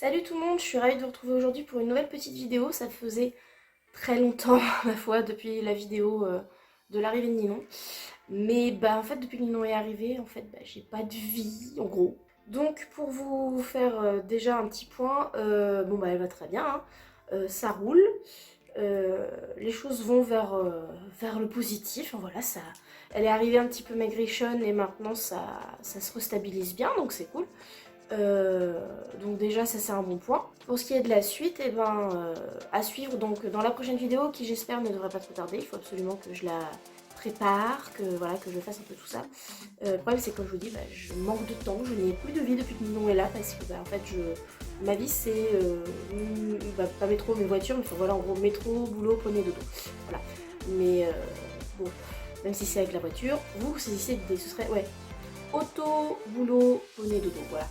Salut tout le monde, je suis ravie de vous retrouver aujourd'hui pour une nouvelle petite vidéo. Ça faisait très longtemps, ma foi, depuis la vidéo de l'arrivée de Ninon. Mais en fait, depuis que Ninon est arrivé, j'ai pas de vie, en gros. Donc, pour vous faire déjà un petit point, elle va très bien, hein. Ça roule. Les choses vont vers le positif. Enfin, voilà, ça, elle est arrivée un petit peu maigrichonne et maintenant ça se restabilise bien, donc c'est cool. Donc déjà ça c'est un bon point. Pour ce qui est de la suite, à suivre donc dans la prochaine vidéo qui j'espère ne devrait pas trop tarder. Il faut absolument que je la prépare, que je fasse un peu tout ça. Le problème c'est comme je vous dis, je manque de temps, je n'ai plus de vie depuis que Ninon est là parce que en fait ma vie c'est pas métro mais voiture, mais enfin voilà en gros métro, boulot, poney, dodo. Voilà. Mais bon, même si c'est avec la voiture, vous saisissez l'idée, ce serait ouais. Auto, boulot, poney, dodo, voilà.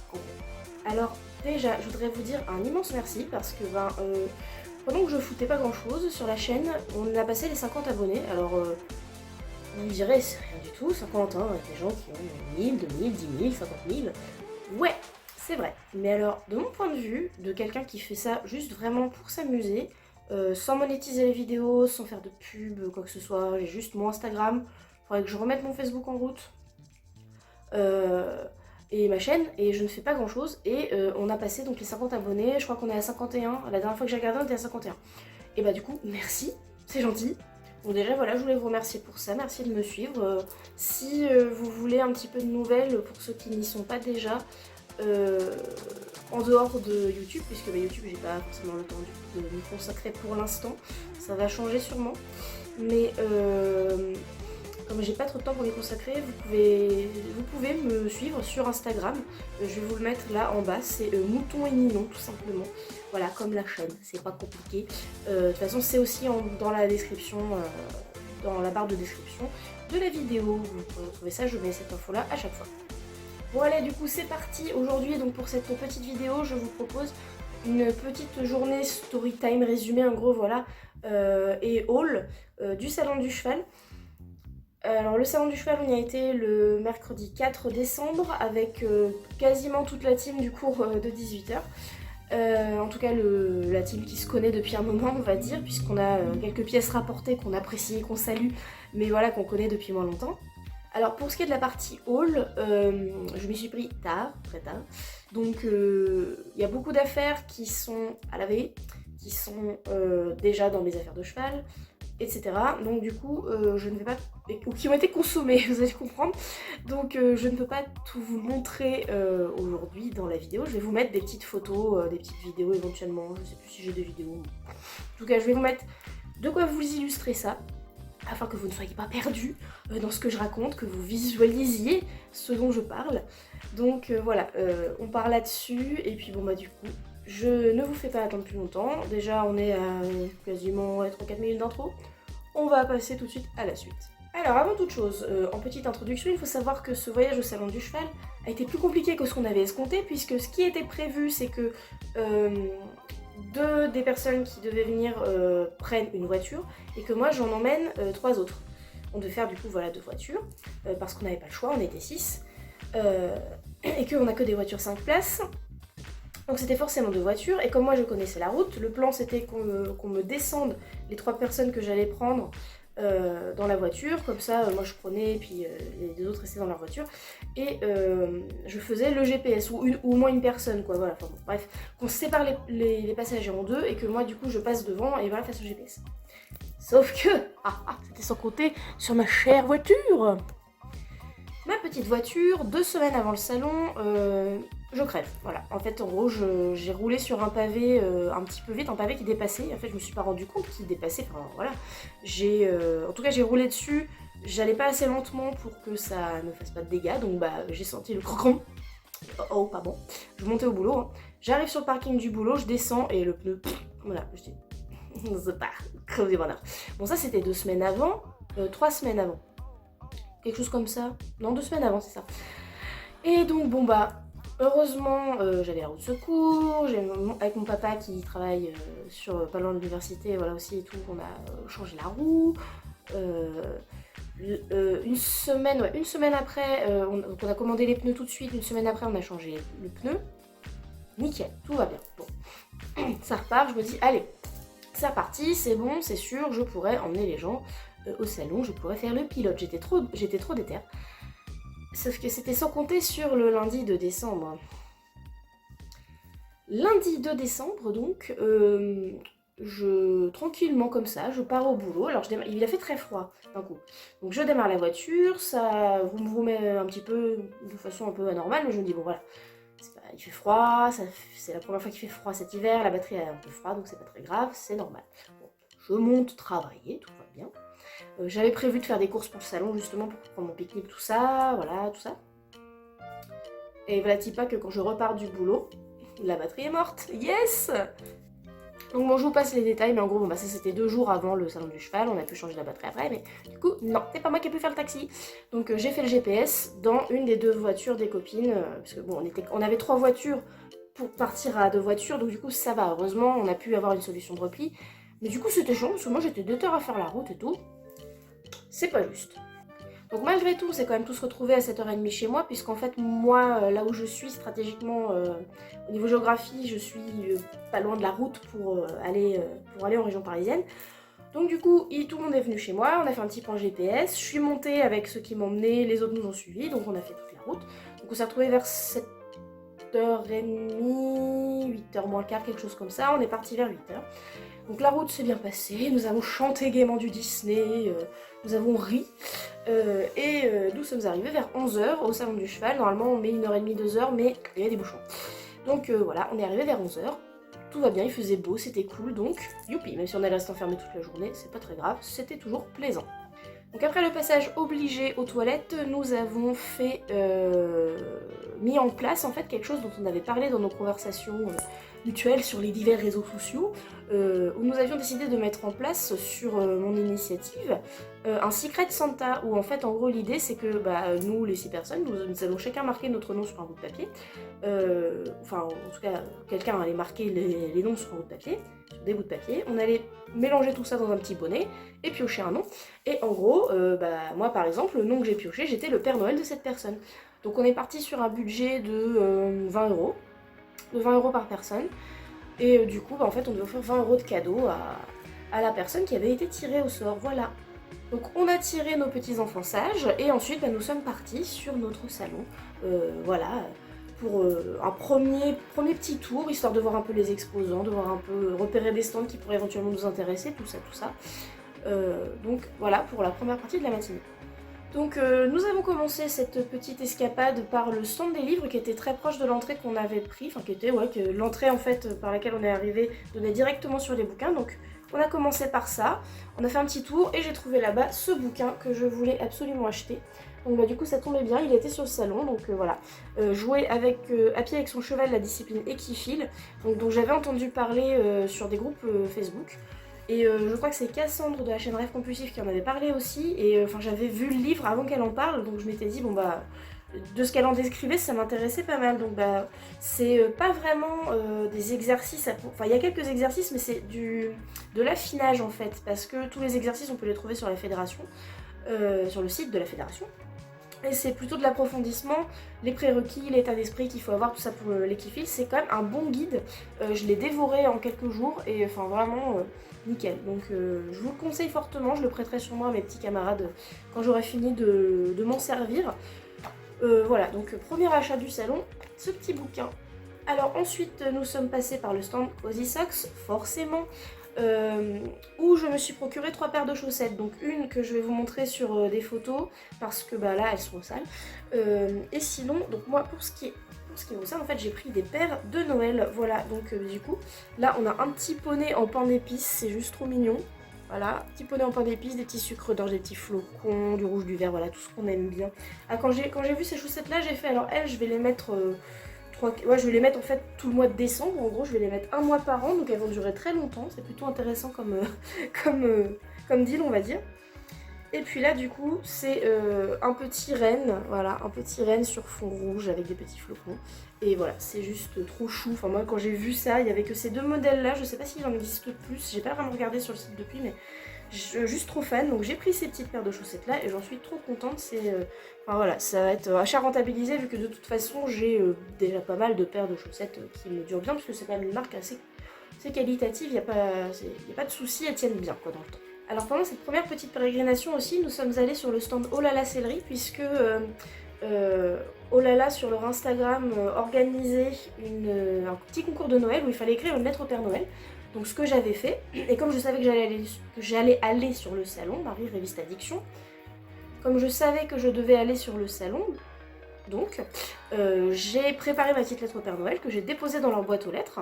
Alors déjà, je voudrais vous dire un immense merci parce que pendant que je foutais pas grand chose sur la chaîne, on a passé les 50 abonnés. Alors vous me direz, c'est rien du tout, 50, hein, avec des gens qui ont 1000, 2000, 10 000, 50 000. Ouais, c'est vrai. Mais alors, de mon point de vue, de quelqu'un qui fait ça juste vraiment pour s'amuser, sans monétiser les vidéos, sans faire de pub, quoi que ce soit, j'ai juste mon Instagram. Faudrait que je remette mon Facebook en route. Et ma chaîne, et je ne fais pas grand chose, et on a passé donc les 50 abonnés, je crois qu'on est à 51, la dernière fois que j'ai regardé on était à 51. Et du coup, merci, c'est gentil. Donc déjà voilà, je voulais vous remercier pour ça, merci de me suivre. Si vous voulez un petit peu de nouvelles, pour ceux qui n'y sont pas déjà, en dehors de YouTube, puisque YouTube j'ai pas forcément le temps de m'y consacrer pour l'instant, ça va changer sûrement, mais comme j'ai pas trop de temps pour les consacrer, vous pouvez me suivre sur Instagram. Je vais vous le mettre là en bas, c'est Mouton et Ninon tout simplement. Voilà, comme la chaîne, c'est pas compliqué. De toute façon, c'est aussi dans la description, dans la barre de description de la vidéo. Vous pouvez retrouver ça, je mets cette info là à chaque fois. Bon allez, du coup c'est parti. Aujourd'hui, donc pour cette petite vidéo, je vous propose une petite journée story time résumée en gros, voilà, et haul du salon du cheval. Alors le salon du cheval on y a été le mercredi 4 décembre avec quasiment toute la team du cours de 18h. En tout cas la team qui se connaît depuis un moment on va dire, puisqu'on a quelques pièces rapportées qu'on apprécie et qu'on salue, mais voilà qu'on connaît depuis moins longtemps. Alors pour ce qui est de la partie haul, je m'y suis pris tard, très tard. Donc il y a beaucoup d'affaires qui sont à laver, qui sont déjà dans mes affaires de cheval, etc. Donc du coup, je ne vais pas... ou qui ont été consommés, vous allez comprendre. Donc je ne peux pas tout vous montrer aujourd'hui dans la vidéo. Je vais vous mettre des petites photos, des petites vidéos éventuellement. Je ne sais plus si j'ai des vidéos. En tout cas, je vais vous mettre de quoi vous illustrer ça, afin que vous ne soyez pas perdus dans ce que je raconte, que vous visualisiez ce dont je parle. Donc voilà, on part là-dessus. Et puis du coup, je ne vous fais pas attendre plus longtemps. Déjà, on est à quasiment 3-4 minutes d'intro. On va passer tout de suite à la suite. Alors, avant toute chose, en petite introduction, il faut savoir que ce voyage au salon du cheval a été plus compliqué que ce qu'on avait escompté, puisque ce qui était prévu, c'est que deux des personnes qui devaient venir prennent une voiture, et que moi, j'en emmène 3 autres. On devait faire du coup, voilà, 2 voitures, parce qu'on n'avait pas le choix, on était 6, et qu'on n'a que des voitures 5 places. Donc c'était forcément 2 voitures, et comme moi je connaissais la route, le plan c'était qu'on me descende les 3 personnes que j'allais prendre dans la voiture, comme ça moi je prenais, et puis les 2 autres restaient dans leur voiture, et je faisais le GPS, ou au moins une personne, quoi, voilà, enfin bon, bref, qu'on sépare les passagers en 2, et que moi du coup je passe devant, et voilà, face au GPS. Sauf que, c'était sans compter sur ma chère voiture. Ma petite voiture, 2 semaines avant le salon, je crève. Voilà. En fait, en gros, j'ai roulé sur un pavé un petit peu vite, un pavé qui dépassait. En fait, je me suis pas rendu compte qu'il dépassait. Enfin, voilà. En tout cas, j'ai roulé dessus. J'allais pas assez lentement pour que ça ne fasse pas de dégâts. Donc, j'ai senti le crocron. Oh, pardon. Je montais au boulot. Hein. J'arrive sur le parking du boulot, je descends et le pneu. Voilà, je dis. C'est pas crevé bonheur. Bon, ça, c'était 2 semaines avant. 3 semaines avant. Quelque chose comme ça. Non, 2 semaines avant, c'est ça. Et donc, heureusement, j'avais la roue de secours, avec mon papa qui travaille pas loin de l'université, voilà aussi et tout, on a changé la roue. Une semaine après, on a commandé les pneus tout de suite, une semaine après on a changé le pneu. nickel, tout va bien. Bon, ça repart, je me dis, allez, c'est reparti, c'est bon, c'est sûr, je pourrais emmener les gens au salon, je pourrais faire le pilote. J'étais trop déter. Sauf que c'était sans compter sur le lundi de décembre. Lundi 2 décembre, donc, tranquillement comme ça, je pars au boulot. Alors il a fait très froid d'un coup. Donc je démarre la voiture, ça vous met un petit peu de façon un peu anormale, mais je me dis bon voilà, il fait froid, c'est la première fois qu'il fait froid cet hiver, la batterie est un peu froide, donc c'est pas très grave, c'est normal. Bon, je monte travailler, tout va bien. J'avais prévu de faire des courses pour le salon justement pour prendre mon pique-nique, tout ça, voilà, tout ça. Et voilà, pas que quand je repars du boulot, la batterie est morte, yes! Donc bon, je vous passe les détails, mais en gros, bon, bah, ça c'était 2 jours avant le salon du cheval, on a pu changer la batterie après, mais du coup, non, c'est pas moi qui ai pu faire le taxi. Donc j'ai fait le GPS dans une des 2 voitures des copines, parce que bon, on avait 3 voitures pour partir à 2 voitures, donc du coup ça va, heureusement, on a pu avoir une solution de repli. Mais du coup c'était chiant, parce que moi j'étais 2 heures à faire la route et tout, c'est pas juste. Donc malgré tout, on s'est quand même tous retrouvés à 7h30 chez moi, puisqu'en fait, moi, là où je suis stratégiquement, au niveau géographie, je suis pas loin de la route pour aller en région parisienne. Donc du coup, tout le monde est venu chez moi, on a fait un petit point GPS, je suis montée avec ceux qui m'emmenaient, les autres nous ont suivis, donc on a fait toute la route. Donc on s'est retrouvés vers 7h30, 8h moins le quart, quelque chose comme ça, on est parti vers 8h. Donc la route s'est bien passée, nous avons chanté gaiement du Disney, nous avons ri, et nous sommes arrivés vers 11h au salon du cheval. Normalement on met 1h30, 2h, mais il y a des bouchons. Donc voilà, on est arrivé vers 11h, tout va bien, il faisait beau, c'était cool, donc youpi, même si on allait rester enfermé toute la journée, c'est pas très grave, c'était toujours plaisant. Donc après le passage obligé aux toilettes, nous avons mis en place en fait quelque chose dont on avait parlé dans nos conversations mutuelles sur les divers réseaux sociaux, où nous avions décidé de mettre en place sur mon initiative un Secret Santa, où en fait en gros l'idée c'est que nous les 6 personnes, nous allons chacun marquer notre nom sur un bout de papier, enfin en tout cas quelqu'un allait marquer les noms sur un bout de papier, sur des bouts de papier, on allait mélanger tout ça dans un petit bonnet et piocher un nom, et en gros moi par exemple le nom que j'ai pioché, j'étais le Père Noël de cette personne. Donc on est parti sur un budget de 20 euros, de 20 euros par personne, et du coup en fait on devait offrir 20 euros de cadeaux à la personne qui avait été tirée au sort, voilà. Donc on a tiré nos petits enfants sages et ensuite nous sommes partis sur notre salon, voilà, pour un premier petit tour, histoire de voir un peu les exposants, de voir un peu, repérer des stands qui pourraient éventuellement nous intéresser, tout ça. Donc voilà pour la première partie de la matinée. Donc nous avons commencé cette petite escapade par le stand des livres qui était très proche de l'entrée qu'on avait pris, enfin qui était, ouais, que l'entrée en fait par laquelle on est arrivé donnait directement sur les bouquins, donc on a commencé par ça, on a fait un petit tour et j'ai trouvé là-bas ce bouquin que je voulais absolument acheter. Donc du coup ça tombait bien, il était sur le salon, donc voilà. Jouer à pied avec son cheval, la discipline équifile, donc j'avais entendu parler sur des groupes Facebook. Et je crois que c'est Cassandre de la chaîne Rêve Compulsif qui en avait parlé aussi, et enfin j'avais vu le livre avant qu'elle en parle, donc je m'étais dit bon bah de ce qu'elle en décrivait ça m'intéressait pas mal, donc c'est pas vraiment des exercices, enfin il y a quelques exercices mais c'est de l'affinage en fait, parce que tous les exercices on peut les trouver sur la fédération, sur le site de la fédération. Et c'est plutôt de l'approfondissement, les prérequis, l'état d'esprit qu'il faut avoir, tout ça pour l'équifile. C'est quand même un bon guide. Je l'ai dévoré en quelques jours et enfin vraiment nickel. Donc je vous le conseille fortement, je le prêterai sûrement à mes petits camarades quand j'aurai fini de m'en servir. Voilà, donc premier achat du salon, ce petit bouquin. Alors ensuite nous sommes passés par le stand Cozy Socks, forcément. Où je me suis procuré 3 paires de chaussettes, donc une que je vais vous montrer sur des photos parce que là elles sont sales, et sinon donc moi pour ce qui est de ça en fait j'ai pris des paires de Noël, voilà. Donc du coup là on a un petit poney en pain d'épices, c'est juste trop mignon, voilà, petit poney en pain d'épices, des petits sucres d'orge, des petits flocons, du rouge, du vert, voilà tout ce qu'on aime bien. Quand j'ai vu ces chaussettes là j'ai fait alors elles je vais les mettre ouais, je vais les mettre en fait tout le mois de décembre, en gros je vais les mettre un mois par an, donc elles vont durer très longtemps, c'est plutôt intéressant comme deal on va dire. Et puis là du coup c'est un petit renne, voilà, un petit renne sur fond rouge avec des petits flocons. Et voilà, c'est juste trop chou, enfin moi quand j'ai vu ça, il y avait que ces 2 modèles là, je sais pas s'il en existe plus, j'ai pas vraiment regardé sur le site depuis, mais juste trop fan, donc j'ai pris ces petites paires de chaussettes là et j'en suis trop contente. Enfin voilà, ça va être achat rentabilisé vu que de toute façon j'ai déjà pas mal de paires de chaussettes qui me durent bien parce que c'est quand même une marque assez qualitative, il n'y a pas de souci, elles tiennent bien quoi dans le temps. Alors pendant cette première petite pérégrination aussi, nous sommes allés sur le stand Oh là là Céleri puisque Oh là là sur leur Instagram organisait un petit concours de Noël où il fallait écrire une lettre au Père Noël. Donc ce que j'avais fait, et comme je savais que j'allais aller sur le salon, Marie Réviste Addiction, comme je savais que je devais aller sur le salon, donc j'ai préparé ma petite lettre au Père Noël que j'ai déposée dans leur boîte aux lettres.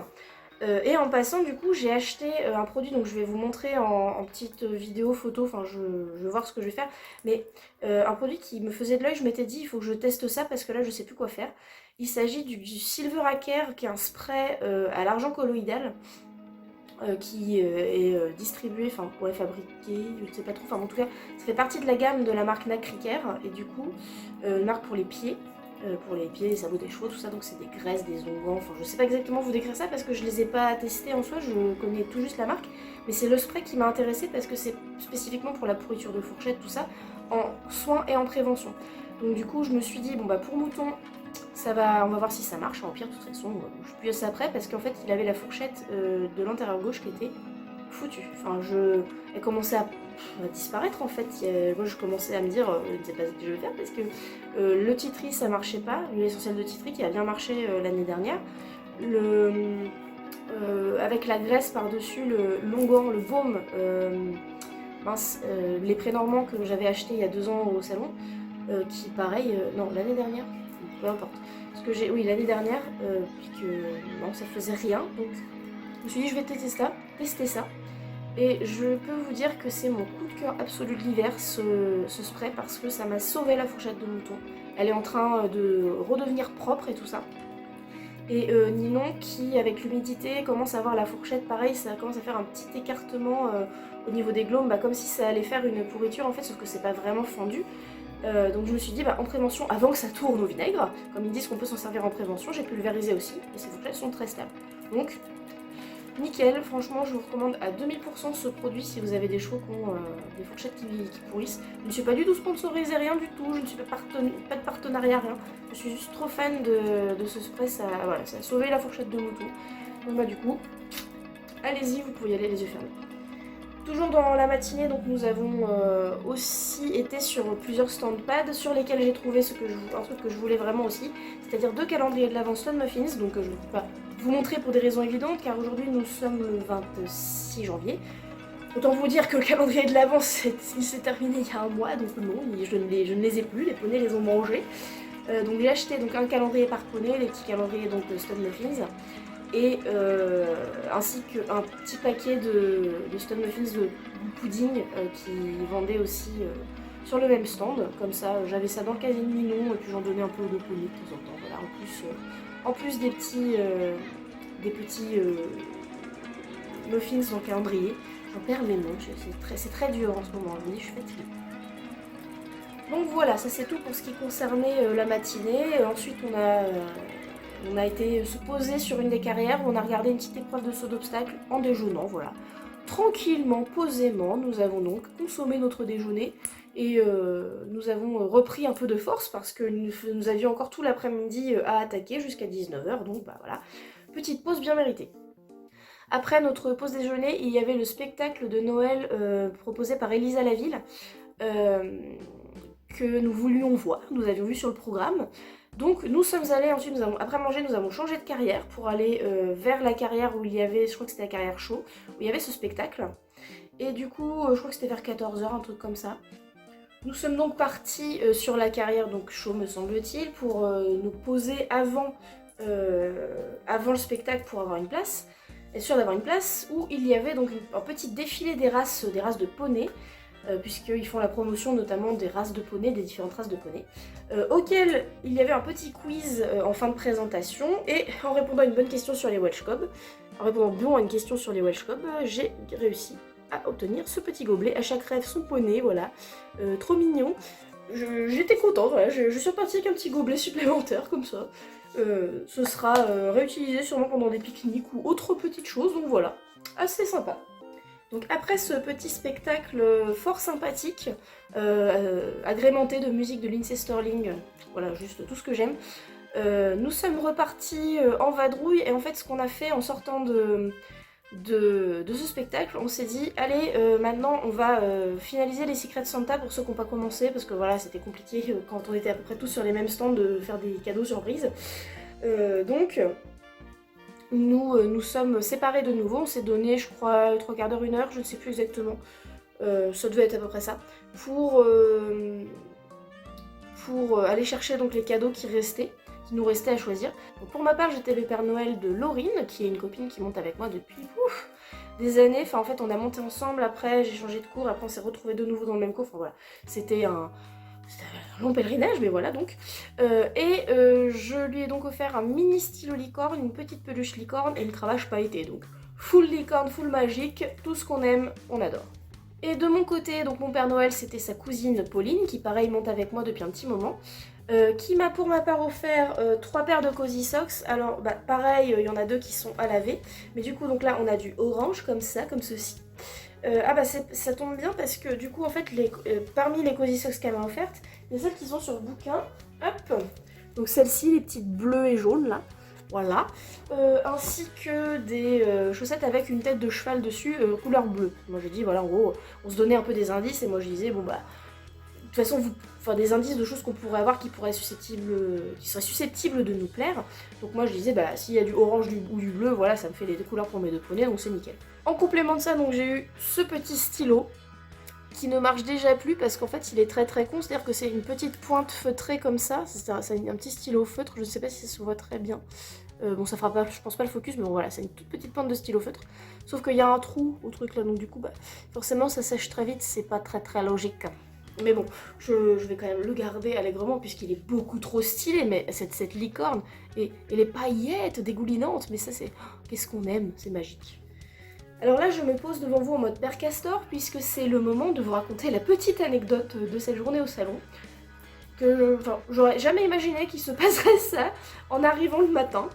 Et en passant du coup j'ai acheté un produit, donc je vais vous montrer en petite vidéo, photo, enfin je vais voir ce que je vais faire, mais un produit qui me faisait de l'œil, je m'étais dit il faut que je teste ça parce que là je sais plus quoi faire. Il s'agit du Silver Hacker qui est un spray à l'argent colloïdal qui est distribué, enfin pour être fabriqué, je ne sais pas trop, enfin en tout cas ça fait partie de la gamme de la marque Nacricare et du coup une marque pour les pieds, les sabots des chevaux, tout ça, donc c'est des graisses, des onguents, enfin je sais pas exactement vous décrire ça parce que je les ai pas testés en soi, je connais tout juste la marque, mais c'est le spray qui m'a intéressée parce que c'est spécifiquement pour la pourriture de fourchette, tout ça, en soins et en prévention. Donc du coup je me suis dit, bon bah pour mouton, on va voir si ça marche, en pire de toute façon, je pue ça après parce qu'en fait il avait la fourchette de l'intérieur gauche qui était foutue. Enfin elle commençait à disparaître en fait. Moi je commençais à me dire, je ne sais pas ce que je vais faire parce que le titri ça marchait pas, l'huile essentielle de titri qui a bien marché l'année dernière. Avec la graisse par-dessus, l'onguent, le baume, les prénormants que j'avais acheté il y a 2 ans au salon, qui pareil, non l'année dernière, peu importe. Parce que oui l'année dernière, puis que non ça faisait rien, donc je me suis dit je vais tester ça. Et je peux vous dire que c'est mon coup de cœur absolu de l'hiver ce spray parce que ça m'a sauvé la fourchette de mouton. Elle est en train de redevenir propre et tout ça. Et Ninon qui avec l'humidité commence à avoir la fourchette pareil, ça commence à faire un petit écartement au niveau des glaumes, comme si ça allait faire une pourriture en fait, sauf que c'est pas vraiment fendu. Donc je me suis dit en prévention, avant que ça tourne au vinaigre, comme ils disent qu'on peut s'en servir en prévention, j'ai pulvérisé aussi et ces fourchettes sont très stables. Donc nickel, franchement je vous recommande à 2000% ce produit si vous avez des chevaux qui ont des fourchettes qui pourrissent. Je ne suis pas du tout sponsorisée, rien du tout, je ne suis pas de partenariat, rien. Je suis juste trop fan de ce spray, ça a sauvé la fourchette de mouton. Donc du coup, allez-y, vous pouvez y aller les yeux fermés. Toujours dans la matinée, donc nous avons aussi été sur plusieurs standpads sur lesquels j'ai trouvé un truc que je voulais vraiment aussi, c'est-à-dire 2 calendriers de l'avant Stone Muffins, donc je ne peux pas vous montrer pour des raisons évidentes car aujourd'hui nous sommes le 26 janvier. Autant vous dire que le calendrier de l'avant il s'est terminé il y a un mois, donc non, je ne les ai plus, les poneys les ont mangés. Donc j'ai acheté donc, un calendrier par poney, les petits calendriers donc, de Stone Muffins, et ainsi qu'un petit paquet de Stone Muffins de pudding qui vendait aussi sur le même stand. Comme ça, j'avais ça dans le casier de Ninon et puis j'en donnais un peu aux poney de temps en temps. Voilà, en plus des petits muffins dans le calendrier. J'en perds mes mots, c'est très dur en ce moment, je me dis je suis fatiguée. Donc voilà, ça c'est tout pour ce qui concernait la matinée. Ensuite on a été se poser sur une des carrières où on a regardé une petite épreuve de saut d'obstacle en déjeunant, voilà. Tranquillement, posément, nous avons donc consommé notre déjeuner et nous avons repris un peu de force parce que nous avions encore tout l'après-midi à attaquer jusqu'à 19h, donc voilà, petite pause bien méritée. Après notre pause déjeuner, il y avait le spectacle de Noël proposé par Elisa Laville que nous voulions voir, nous avions vu sur le programme. Donc nous sommes allés, ensuite après manger nous avons changé de carrière pour aller vers la carrière où il y avait, je crois que c'était la carrière show, où il y avait ce spectacle. Et du coup je crois que c'était vers 14h, un truc comme ça. Nous sommes donc partis sur la carrière donc show me semble-t-il pour nous poser avant le spectacle pour avoir une place. Être sûr d'avoir une place où il y avait donc un petit défilé des races de poneys. Puisqu'ils font la promotion notamment des races de poneys, des différentes races de poneys, auquel il y avait un petit quiz en fin de présentation, et en répondant à une bonne question sur les Welsh Cobs, j'ai réussi à obtenir ce petit gobelet, à chaque rêve son poney, voilà, trop mignon. J'étais contente, voilà, je suis repartie avec un petit gobelet supplémentaire comme ça. Ce sera réutilisé sûrement pendant des pique-niques ou autres petites choses, donc voilà, assez sympa. Donc après ce petit spectacle fort sympathique, agrémenté de musique de Lindsey Stirling, voilà juste tout ce que j'aime, nous sommes repartis en vadrouille et en fait ce qu'on a fait en sortant de ce spectacle, on s'est dit allez maintenant on va finaliser les Secrets Santa pour ceux qui n'ont pas commencé parce que voilà c'était compliqué quand on était à peu près tous sur les mêmes stands de faire des cadeaux surprises. Donc nous sommes séparés de nouveau, on s'est donné je crois 3 quarts d'heure, 1 heure, je ne sais plus exactement, ça devait être à peu près ça, pour aller chercher donc les cadeaux qui nous restaient à choisir. Donc pour ma part j'étais le Père Noël de Laurine, qui est une copine qui monte avec moi depuis des années, enfin en fait on a monté ensemble, après j'ai changé de cours, après on s'est retrouvés de nouveau dans le même cours, enfin voilà, c'était un long pèlerinage, mais voilà donc. Je lui ai donc offert un mini stylo licorne, une petite peluche licorne et une cravache pailletée, donc full licorne, full magique, tout ce qu'on aime, on adore. Et de mon côté, donc mon Père Noël, c'était sa cousine Pauline, qui pareil monte avec moi depuis un petit moment, qui m'a pour ma part offert 3 paires de Cozy Socks. Alors bah, pareil, il y en a 2 qui sont à laver, mais du coup donc là on a du orange comme ça, comme ceci. Ah bah ça tombe bien parce que du coup en fait parmi les Cozy Socks qu'elle m'a offertes, il y a celles qui sont sur bouquin, hop, donc celles-ci, les petites bleues et jaunes là, voilà, ainsi que des chaussettes avec une tête de cheval dessus, couleur bleue. Moi j'ai dit voilà en gros on se donnait un peu des indices et moi je disais bon bah de toute façon des indices de choses qu'on pourrait avoir qui seraient susceptibles de nous plaire. Donc moi je disais bah s'il y a du orange ou du bleu, voilà ça me fait les 2 couleurs pour mes 2 poneys donc c'est nickel. En complément de ça donc j'ai eu ce petit stylo qui ne marche déjà plus parce qu'en fait il est très très con, c'est-à-dire que c'est une petite pointe feutrée comme ça, c'est un petit stylo feutre, je ne sais pas si ça se voit très bien. Bon ça fera pas, je pense pas le focus, mais bon voilà, c'est une toute petite pointe de stylo feutre. Sauf qu'il y a un trou au truc là, donc du coup bah forcément ça sèche très vite, c'est pas très très logique. Mais bon, je vais quand même le garder allègrement puisqu'il est beaucoup trop stylé, mais cette licorne et les paillettes dégoulinantes, mais ça c'est... Qu'est-ce qu'on aime, c'est magique. Alors là je me pose devant vous en mode Père Castor puisque c'est le moment de vous raconter la petite anecdote de cette journée au salon. J'aurais jamais imaginé qu'il se passerait ça en arrivant le matin.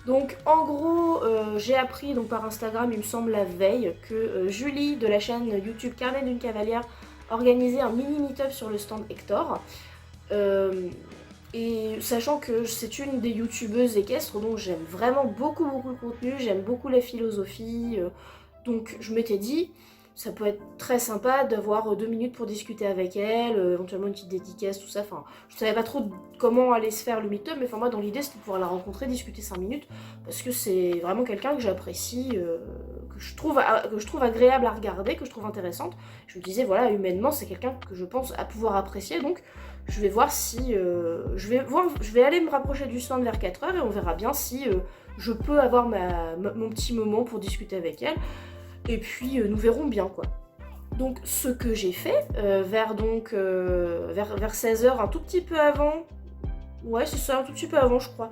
Donc en gros, j'ai appris donc, par Instagram, il me semble la veille, que Julie de la chaîne YouTube Carnet d'une Cavalière organisait un mini meet-up sur le stand Hector. Et sachant que c'est une des youtubeuses équestres, donc j'aime vraiment beaucoup le contenu, j'aime beaucoup la philosophie, donc je m'étais dit, ça peut être très sympa d'avoir 2 minutes pour discuter avec elle, éventuellement une petite dédicace, tout ça, enfin je savais pas trop comment allait se faire le meet-up, mais enfin moi dans l'idée c'était de pouvoir la rencontrer, discuter 5 minutes, parce que c'est vraiment quelqu'un que j'apprécie, que je trouve agréable à regarder, que je trouve intéressante. Je me disais voilà, humainement c'est quelqu'un que je pense à pouvoir apprécier, donc je vais voir si... je vais aller me rapprocher du stand vers 4 h et on verra bien si je peux avoir mon petit moment pour discuter avec elle. Et puis nous verrons bien quoi. Donc ce que j'ai fait, vers 16 h, un tout petit peu avant, ouais c'est ça, un tout petit peu avant je crois,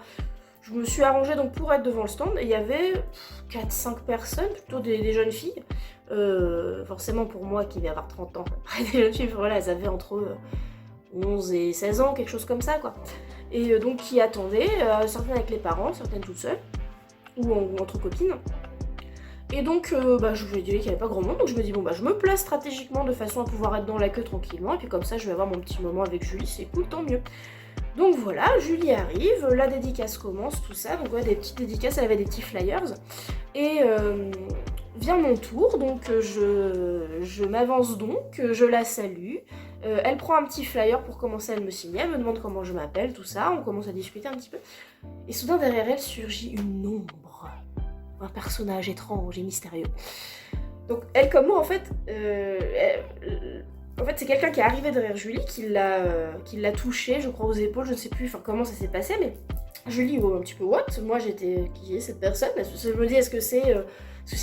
je me suis arrangée donc pour être devant le stand et il y avait 4-5 personnes, plutôt des jeunes filles, forcément pour moi qui vais avoir 30 ans, après des jeunes filles, voilà, elles avaient entre 11 et 16 ans, quelque chose comme ça quoi. Et donc qui attendaient, certaines avec les parents, certaines toutes seules, ou entre copines. Et donc je lui ai dit qu'il n'y avait pas grand monde, donc je me dis bon bah je me place stratégiquement de façon à pouvoir être dans la queue tranquillement, et puis comme ça je vais avoir mon petit moment avec Julie, c'est cool, tant mieux. Donc voilà, Julie arrive, la dédicace commence, tout ça, donc ouais, des petites dédicaces, elle avait des petits flyers, et vient mon tour, donc je m'avance donc, je la salue, elle prend un petit flyer pour commencer à me signer, elle me demande comment je m'appelle, tout ça, on commence à discuter un petit peu, et soudain derrière elle surgit une ombre, un personnage étrange et mystérieux. Donc elle comme moi en fait, c'est quelqu'un qui est arrivé derrière Julie, qui l'a touchée, je crois aux épaules, je ne sais plus comment ça s'est passé, mais Julie un petit peu what, moi j'étais qui est cette personne, je me dis est-ce que c'est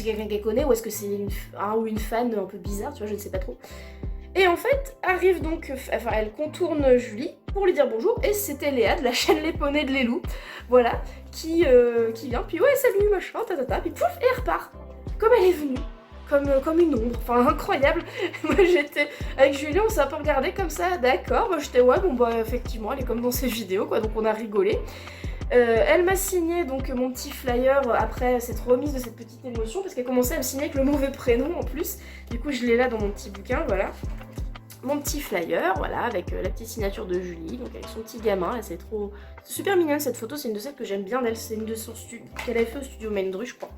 quelqu'un qu'elle connaît ou est-ce que c'est un ou une fan un peu bizarre, tu vois, je ne sais pas trop. Et en fait, arrive donc, elle contourne Julie pour lui dire bonjour, et c'était Léa de la chaîne Les Poneys de Lélou, voilà, qui vient, puis ouais, salut, machin, puis pouf, et elle repart, comme elle est venue, comme une ombre, enfin incroyable. Moi j'étais, avec Julie, on s'est un peu regardé comme ça, d'accord, moi j'étais ouais, bon bah effectivement, elle est comme dans ses vidéos, quoi, donc on a rigolé. Elle m'a signé donc mon petit flyer après cette remise de cette petite émotion, parce qu'elle commençait à me signer avec le mauvais prénom en plus. Du coup je l'ai là dans mon petit bouquin, voilà. Mon petit flyer, voilà, avec la petite signature de Julie, donc avec son petit gamin, c'est trop... C'est super mignonne cette photo, c'est une de celles que j'aime bien d'elle, c'est une de son qu'elle avait fait au studio Maindru, je crois.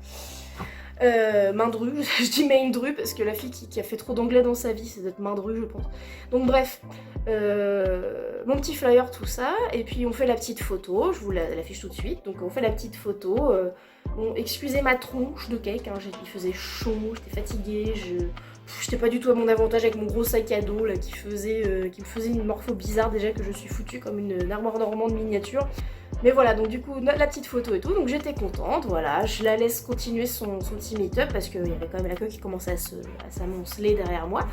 Maindru, je dis Maindru parce que la fille qui a fait trop d'anglais dans sa vie, c'est d'être Maindru, je pense. Donc bref, mon petit flyer, tout ça, et puis on fait la petite photo, je vous l'affiche tout de suite. Donc on fait la petite photo. Bon, excusez ma tronche de cake, hein, il faisait chaud, j'étais fatiguée, j'étais pas du tout à mon avantage avec mon gros sac à dos là, qui me faisait une morpho bizarre déjà, que je suis foutue comme une armoire normande miniature. Mais voilà, donc du coup, la petite photo et tout, donc j'étais contente, voilà, je la laisse continuer son petit meet-up parce qu'il y avait quand même la queue qui commençait à s'amonceler derrière moi.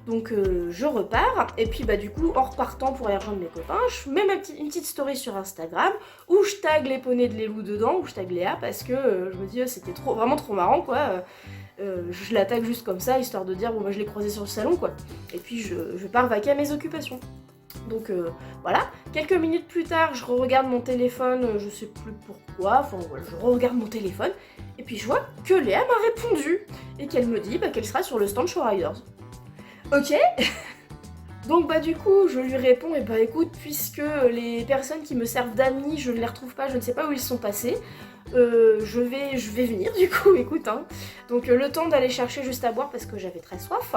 Donc je repars, et puis bah du coup, en repartant pour aller rejoindre mes copains, je mets une petite story sur Instagram où je tag les poneys de Lélou dedans, où je tag Léa, parce que je me dis c'était vraiment trop marrant quoi. Je la tag juste comme ça, histoire de dire bon bah je l'ai croisée sur le salon quoi. Et puis je pars vaquer à mes occupations. Donc voilà, quelques minutes plus tard, je regarde mon téléphone, je sais plus pourquoi, enfin voilà, je regarde mon téléphone, et puis je vois que Léa m'a répondu, et qu'elle me dit qu'elle sera sur le stand Show Riders. Ok. Donc bah du coup, je lui réponds, et bah écoute, puisque les personnes qui me servent d'amis, je ne les retrouve pas, je ne sais pas où ils sont passés, je vais venir du coup, écoute, hein. Donc le temps d'aller chercher juste à boire parce que j'avais très soif.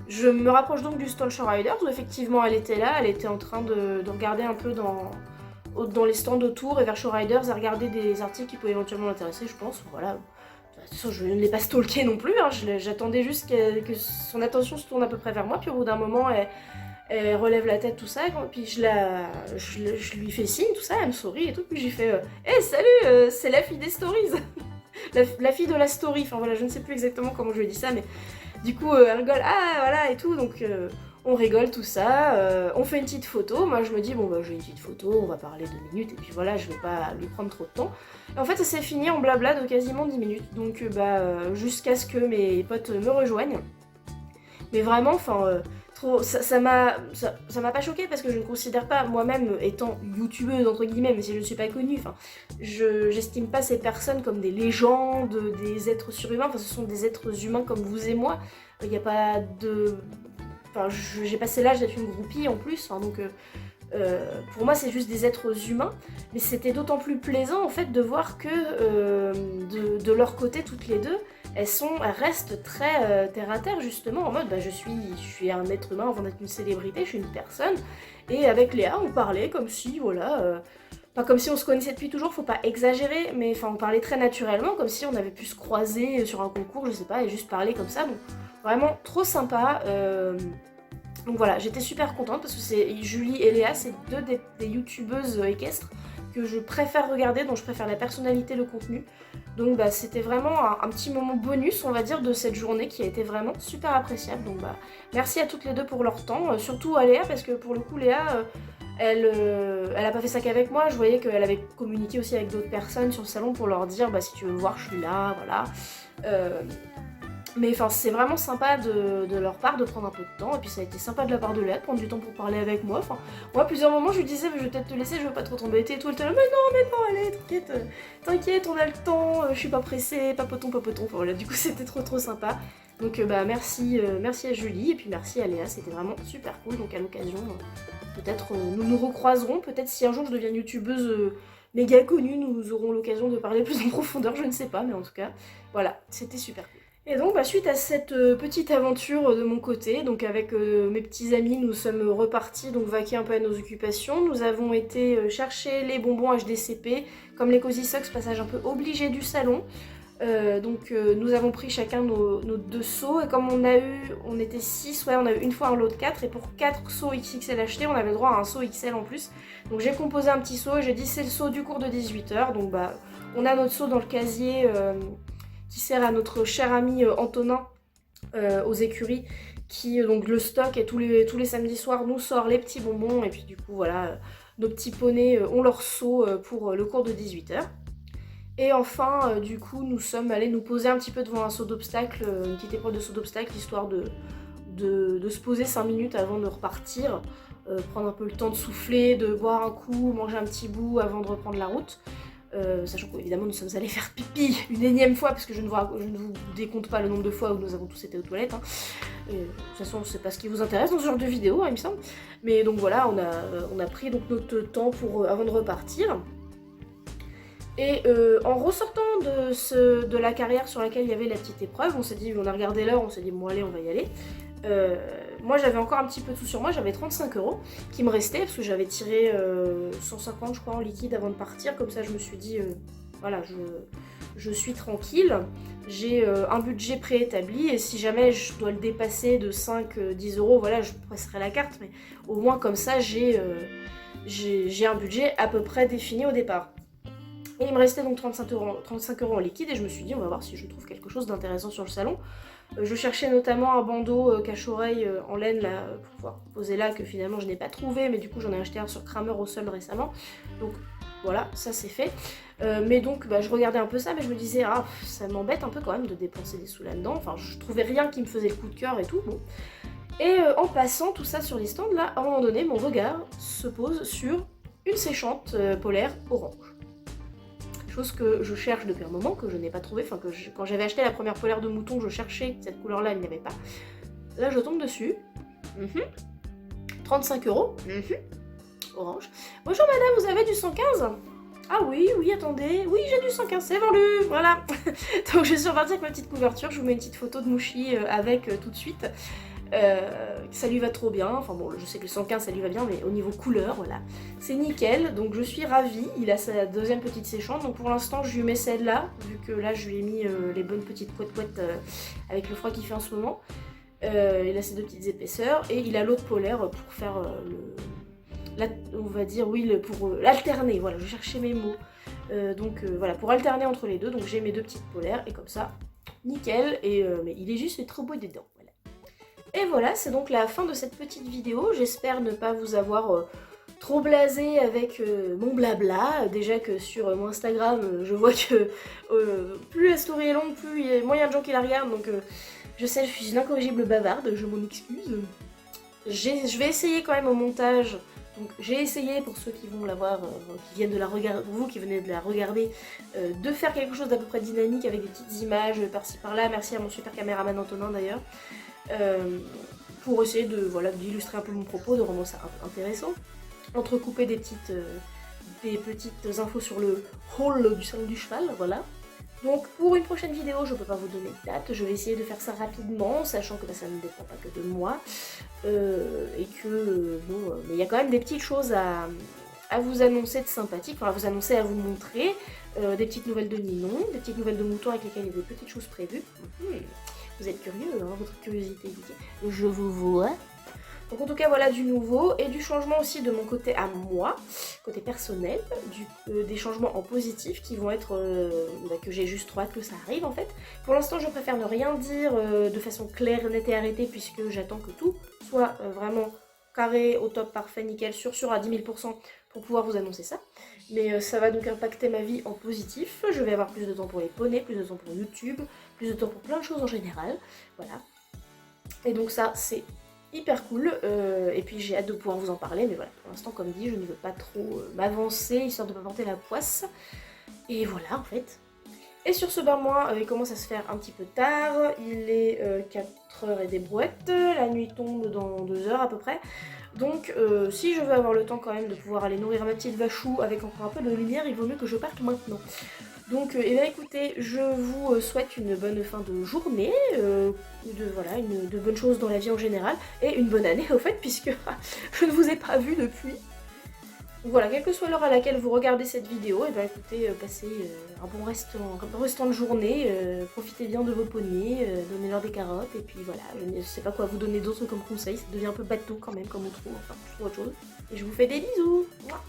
Je me rapproche donc du stand Show Riders où effectivement elle était là, elle était en train de regarder un peu dans les stands autour et vers Show Riders, à regarder des articles qui pouvaient éventuellement l'intéresser, je pense, voilà. De toute façon, je ne l'ai pas stalké non plus, hein. J'attendais juste que son attention se tourne à peu près vers moi, puis au bout d'un moment, elle relève la tête, tout ça, puis je lui fais signe, tout ça, elle me sourit et tout, puis j'ai fait hey, salut, c'est la fille des stories la fille de la story, enfin voilà, je ne sais plus exactement comment je lui ai dit ça, mais du coup, elle rigole, ah voilà et tout, donc on rigole tout ça, on fait une petite photo, moi je me dis bon bah j'ai une petite photo, on va parler 2 minutes et puis voilà, je vais pas lui prendre trop de temps. Et en fait ça s'est fini en blabla de quasiment 10 minutes, donc jusqu'à ce que mes potes me rejoignent. Mais vraiment, enfin, ça m'a pas choquée parce que je ne considère pas moi-même étant youtubeuse entre guillemets, mais si je ne suis pas connue, enfin, j'estime pas ces personnes comme des légendes, des êtres surhumains, enfin ce sont des êtres humains comme vous et moi. Il n'y a pas de... Enfin, j'ai passé l'âge d'être une groupie en plus, enfin, donc pour moi c'est juste des êtres humains, mais c'était d'autant plus plaisant en fait de voir que de leur côté toutes les deux, elles restent très terre à terre justement, en mode bah, je suis un être humain avant d'être une célébrité, je suis une personne, et avec Léa on parlait comme si voilà... Pas comme si on se connaissait depuis toujours, faut pas exagérer, mais enfin on parlait très naturellement, comme si on avait pu se croiser sur un concours, je sais pas, et juste parler comme ça, donc vraiment trop sympa. Donc voilà, j'étais super contente parce que c'est Julie et Léa, c'est deux des youtubeuses équestres que je préfère regarder, dont je préfère la personnalité, le contenu. Donc bah c'était vraiment un petit moment bonus, on va dire, de cette journée qui a été vraiment super appréciable. Donc bah merci à toutes les deux pour leur temps, surtout à Léa parce que pour le coup Léa... elle a pas fait ça qu'avec moi, je voyais qu'elle avait communiqué aussi avec d'autres personnes sur le salon pour leur dire bah si tu veux me voir je suis là, voilà. Mais enfin c'est vraiment sympa de leur part de prendre un peu de temps, et puis ça a été sympa de la part de Léa de prendre du temps pour parler avec moi. Enfin moi à plusieurs moments je lui disais mais je vais peut-être te laisser, je veux pas trop t'embêter et tout, elle était là mais non allez t'inquiète on a le temps, je suis pas pressée, papotons. Enfin voilà, du coup c'était trop sympa. Donc bah merci à Julie et puis merci à Léa, c'était vraiment super cool, donc à l'occasion peut-être nous nous recroiserons, peut-être si un jour je deviens youtubeuse méga connue, nous aurons l'occasion de parler plus en profondeur, je ne sais pas, mais en tout cas voilà, c'était super cool. Et donc bah, suite à cette petite aventure de mon côté, donc avec mes petits amis, nous sommes repartis donc vaquer un peu à nos occupations. Nous avons été chercher les bonbons HDCP, comme les Cozy Socks, passage un peu obligé du salon. Nous avons pris chacun nos 2 seaux, et comme on était 6, ouais, on a eu une fois un lot de 4, et pour 4 seaux XXL achetés, on avait le droit à un seau XL en plus. Donc j'ai composé un petit seau et j'ai dit c'est le seau du cours de 18h, donc bah on a notre seau dans le casier qui sert à notre cher ami Antonin aux écuries, qui donc le stock, et tous les samedis soirs nous sort les petits bonbons, et puis du coup voilà, nos petits poneys ont leur seau pour le cours de 18h. Et enfin, du coup, nous sommes allés nous poser un petit peu devant un saut d'obstacle, une petite épreuve de saut d'obstacle, histoire de se poser 5 minutes avant de repartir. prendre un peu le temps de souffler, de boire un coup, manger un petit bout avant de reprendre la route. Sachant qu'évidemment nous sommes allés faire pipi une énième fois, parce que je ne vous décompte pas le nombre de fois où nous avons tous été aux toilettes. Hein. De toute façon, c'est pas ce qui vous intéresse dans ce genre de vidéo, hein, il me semble. Mais donc voilà, on a pris donc notre temps avant de repartir. Et en ressortant de la carrière sur laquelle il y avait la petite épreuve, on a regardé l'heure, on s'est dit bon allez, on va y aller. Moi j'avais encore un petit peu tout sur moi, j'avais 35 € qui me restaient parce que j'avais tiré 150 je crois en liquide avant de partir, comme ça je me suis dit voilà, je suis tranquille, j'ai un budget préétabli et si jamais je dois le dépasser de 5-10 € voilà, je presserai la carte, mais au moins comme ça j'ai un budget à peu près défini au départ. Et il me restait donc 35 € en liquide et je me suis dit on va voir si je trouve quelque chose d'intéressant sur le salon. Je cherchais notamment un bandeau cache-oreille en laine là, pour pouvoir poser là, que finalement je n'ai pas trouvé, mais du coup j'en ai acheté un sur Kramer au sol récemment. Donc voilà, ça c'est fait. Mais donc je regardais un peu ça, mais je me disais ah ça m'embête un peu quand même de dépenser des sous là-dedans. Enfin je trouvais rien qui me faisait le coup de cœur et tout. Bon. Et en passant tout ça sur les stands là, à un moment donné mon regard se pose sur une séchante polaire orange. Chose que je cherche depuis un moment, que je n'ai pas trouvé, enfin quand j'avais acheté la première polaire de mouton, je cherchais cette couleur-là, il n'y avait pas. Là je tombe dessus, 35 €, orange. Bonjour madame, vous avez du 115 ? Ah oui, attendez, oui j'ai du 115, c'est vendu, voilà. Donc je suis repartie avec ma petite couverture, je vous mets une petite photo de Mouchi avec tout de suite. Ça lui va trop bien, enfin bon je sais que le 115 ça lui va bien, mais au niveau couleur voilà c'est nickel, donc je suis ravie. Il a sa deuxième petite séchante, donc pour l'instant je lui mets celle-là, vu que là je lui ai mis les bonnes petites couettes avec le froid qu'il fait en ce moment. Il a ses deux petites épaisseurs et il a l'autre polaire pour faire on va dire oui pour l'alterner, voilà je cherchais mes mots. Donc voilà, pour alterner entre les deux, donc j'ai mes deux petites polaires et comme ça nickel, et mais il est juste trop beau dedans. Et voilà, c'est donc la fin de cette petite vidéo. J'espère ne pas vous avoir trop blasé avec mon blabla. Déjà que sur mon Instagram, je vois que plus la story est longue, plus il y a moyen de gens qui la regardent. Donc je sais, je suis une incorrigible bavarde, je m'en excuse. Je vais essayer quand même au montage. Donc j'ai essayé, pour ceux qui vont la voir, qui viennent de la regarder, pour vous qui venez de la regarder, de faire quelque chose d'à peu près dynamique avec des petites images par-ci par-là. Merci à mon super caméraman Antonin d'ailleurs. Pour essayer d'illustrer un peu mon propos, de rendre ça intéressant, entrecouper des petites infos sur le hall du salon du cheval, voilà. Donc pour une prochaine vidéo, je peux pas vous donner de date, je vais essayer de faire ça rapidement, sachant que ça ne dépend pas que de moi, et que bon, mais il y a quand même des petites choses à vous annoncer de sympathique, enfin à vous annoncer, à vous montrer, des petites nouvelles de Ninon, des petites nouvelles de Mouton avec lesquelles il y a des petites choses prévues. Vous êtes curieux, hein, votre curiosité est piquée. Je vous vois. Donc en tout cas voilà du nouveau et du changement aussi de mon côté à moi, côté personnel, des changements en positif qui vont être, que j'ai juste trop hâte que ça arrive en fait. Pour l'instant je préfère ne rien dire de façon claire, nette et arrêtée, puisque j'attends que tout soit vraiment carré, au top, parfait, nickel, sûr à 10 000 % pour pouvoir vous annoncer ça. Mais ça va donc impacter ma vie en positif. Je vais avoir plus de temps pour les poneys, plus de temps pour YouTube, plus de temps pour plein de choses en général. Voilà. Et donc ça, c'est hyper cool. Et puis j'ai hâte de pouvoir vous en parler. Mais voilà, pour l'instant, comme dit, je ne veux pas trop m'avancer, histoire de ne pas porter la poisse. Et voilà, en fait. Et sur ce, moi, il commence à se faire un petit peu tard. Il est 4h et des brouettes. La nuit tombe dans 2 heures à peu près. Donc si je veux avoir le temps quand même de pouvoir aller nourrir ma petite vachou avec encore un peu de lumière, il vaut mieux que je parte maintenant. Donc eh bien écoutez, je vous souhaite une bonne fin de journée, de bonnes choses dans la vie en général, et une bonne année au fait, puisque je ne vous ai pas vu depuis. Voilà, quelle que soit l'heure à laquelle vous regardez cette vidéo, et bien écoutez, passez un bon restant de journée, profitez bien de vos poneys, donnez-leur des carottes, et puis voilà, je ne sais pas quoi vous donner d'autre comme conseil, ça devient un peu bateau quand même comme on trouve, enfin je trouve autre chose. Et je vous fais des bisous. Mouah.